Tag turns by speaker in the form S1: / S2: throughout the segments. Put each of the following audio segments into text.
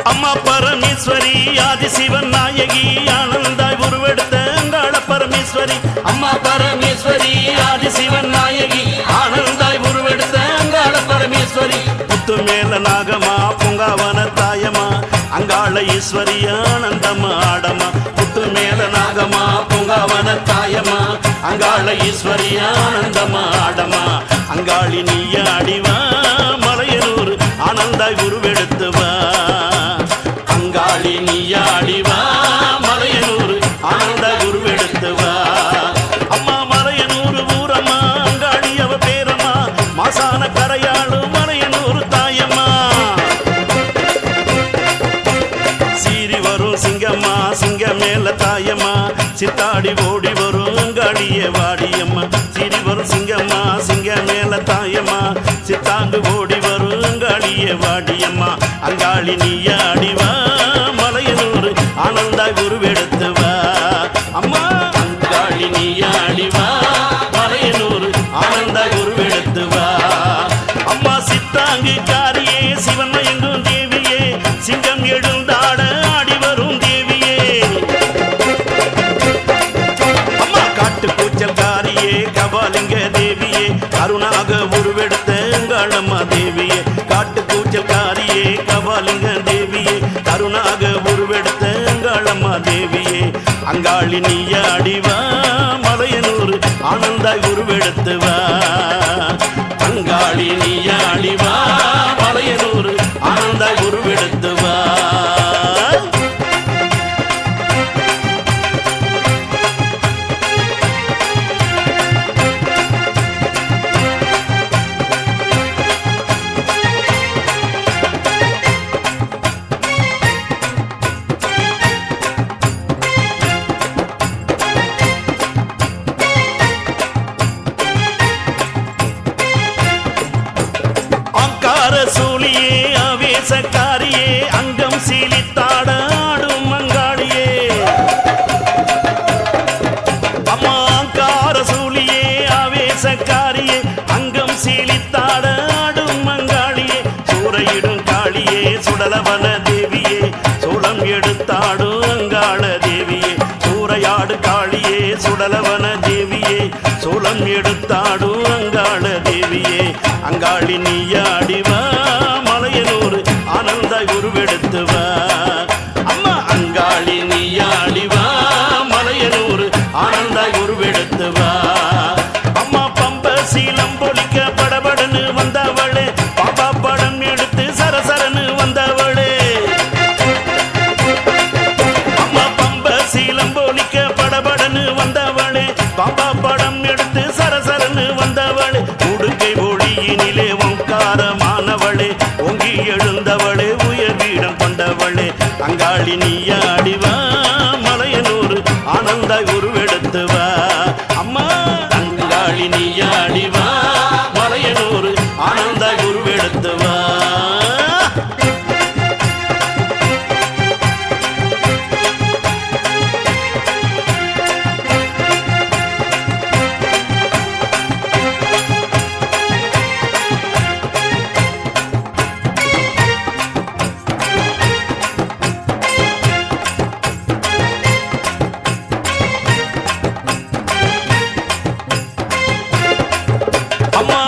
S1: அம்மா பரமேஸ்வரி ஆதிசிவன் நாயகி ஆனந்தாய் உருவெடுத்த அங்காள பரமேஸ்வரி. அம்மா பரமேஸ்வரி ஆதிசிவன் நாயகி ஆனந்தாய் உருவெடுத்த அங்காள பரமேஸ்வரி. புத்து மேல நாகமா பொங்காவன தாயமா அங்காள ஈஸ்வரி ஆனந்தம்மா ஆடமா. புத்து மேல நாகமா பொங்காவன தாயமா அங்காள ஈஸ்வரி ஆனந்தம்மா ஆடமா. அங்காளி நீய அடிவா மலையனூர் ஆனந்தாய் உருவெடுத்துவா. அங்காளி நீய அடிவா மலையனூர் ஆனந்தாய் உருவெடுத்துவா. அம்மா மலையனூர் ஊரம்மா அங்காளி அவ பேரம்மா மாசான கரையாளு மலையனூர் தாயம்மா. சீறி வரும் சிங்கம்மா சிங்க மேல தாயம்மா சித்தாடி ஓடி வரும் அங்காளிய வாடியம்மா. சீறி வரும் சிங்கம்மா சிங்க மேல தாயம்மா சித்தாண்டு ஓடி வரும் அங்காளிய வாடியம்மா. அங்காளி நீய அடிவா மலையனூர் ஆனந்தாய் உருவெடுத்துவா. அம்மா அங்காளி நீய அடிவா மலையனூர் ஆனந்தாய் உருவெடுத்துவா. அம்மா சித்தாங்கு காரியே சிவன் எங்கும் தேவியே சிங்கம் எழுந்தாட ஆடி வரும் தேவியே. அம்மா காட்டு கூச்சல் காரியே கபாலிங்க தேவியே அருணாக உருவெடுத்த அங்காளம்மா தேவியே. காட்டு கூச்சல் காரியே கபாலிங்க தேவியே அருணாக உருவெடுத்த அங்காளம்மா தேவியே. அங்காளி நீய அடிவா மலையனூர் ஆனந்தாய் உருவெடுத்துவா. அங்காளி நீய அடிவா மலையனூர் ஆனந்தாய் உருவெடுத்துவா. சூலியே ஆவேசக்காரியே அங்கம் சீலித்தாட ஆடும் அங்காளியே. அம்மா கார சூலியே ஆவேசக்காரியே அங்கம் சீலித்தாட ஆடும் அங்காளியே. சூறையிடும் காளியே சுடலவன தேவியே சூளம் எடுத்தாடும் அங்காள தேவியே. சூறையாடு காளியே சுடலவன தேவியே சூளம் எடுத்தாடும் அங்காள தேவியே. அங்காளி நீய அடிவா மலையனூர் ஆனந்தாய் உருவெடுத்துவா. அம்மா அங்காளி நீய அடிவா மலையனூர் ஆனந்தாய் உருவெடுத்துவா. அம்மா பம்ப சீலம் பொலிக்க படபடன்னு வந்தவளே பாப்பா படம் எடுத்து சரசரன்னு வந்தவளே. அம்மா பம்ப சீலம் பொலிக்க படபடன்னு வந்தவளே பாப்பா படம் எடுத்து சரசரன்னு வந்தவளே. உடுக்கை ஒளியினிலே ஓங்காரமானவளே ஓங்கி எழுந்தவளே உயர் வீடம் கொண்டவளே. அங்காளி நீய அடிவா மலையனூர் ஆனந்தாய் உருவெடுத்துவா. அம்மா அங்காளி நீய அடிவா மலையனூர் ஆனந்தாய் உருவெடுத்துவா. அம்மா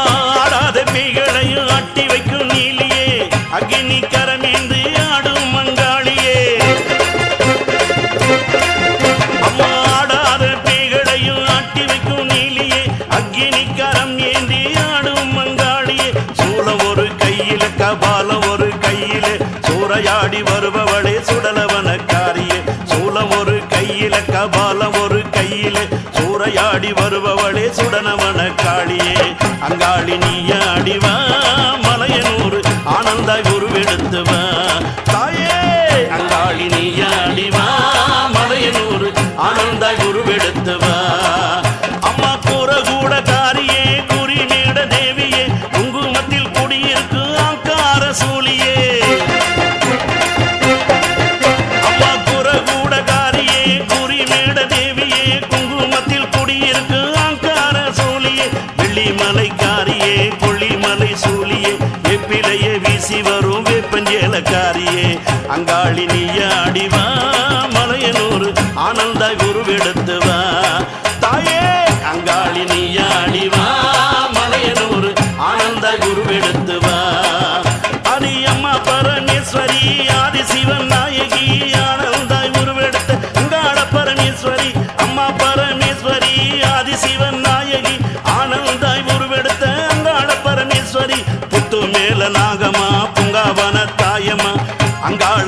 S1: ஆடாத பேய்களையும் அட்டி வைக்கும் நீலியே அக்னி கரமேந்து ஆடும் அங்காளியே. அம்மா ஆடாத பேய்களையும் அட்டி வைக்கும் நீலியே அக்னி கரம் ஏந்தி ஆடும் அங்காளியே. சூளம் ஒரு கையில கபாலம் ஒரு கையில சூறையாடி வருபவளே சுடலவனக்காரியே. சூளம் ஒரு கையில கபாலம் ஒரு கையில சூறையாடி வருபவளே சுடனவன காளியே. அங்காளி நீய அடிவா மலையனூர் ஆனந்தாய் உருவெடுத்துவா. தாயே அங்காளி நீய அடிவா மலையனூர் ஆனந்தாய் உருவெடுத்துவா. அம்மா கூற கூட காரியே குறி மேட தேவியே குங்குமத்தில் குடியிருக்கு ஆங்கார சூலியே. அம்மா கூற கூட காரியே குறி மேட தேவியே குங்குமத்தில் குடியிருக்கு ஆங்கார சூலியே. வெள்ளிமலைக்காரியே கொள்ளிமலை சூலியே வெப்பிலையே வீசி வரும் வேப்பஞ்சேலக்காரியே. அங்கா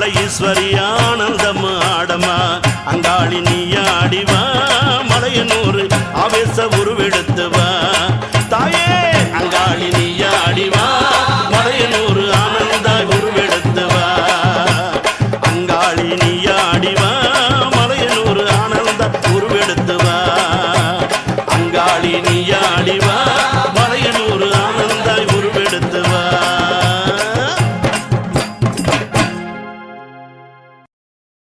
S1: மலை ஈஸ்வரி ஆனந்தம் ஆடமா அங்காளி நீ ஆடிவா மலையனூர் ஆவேச உருவெடுத்து வா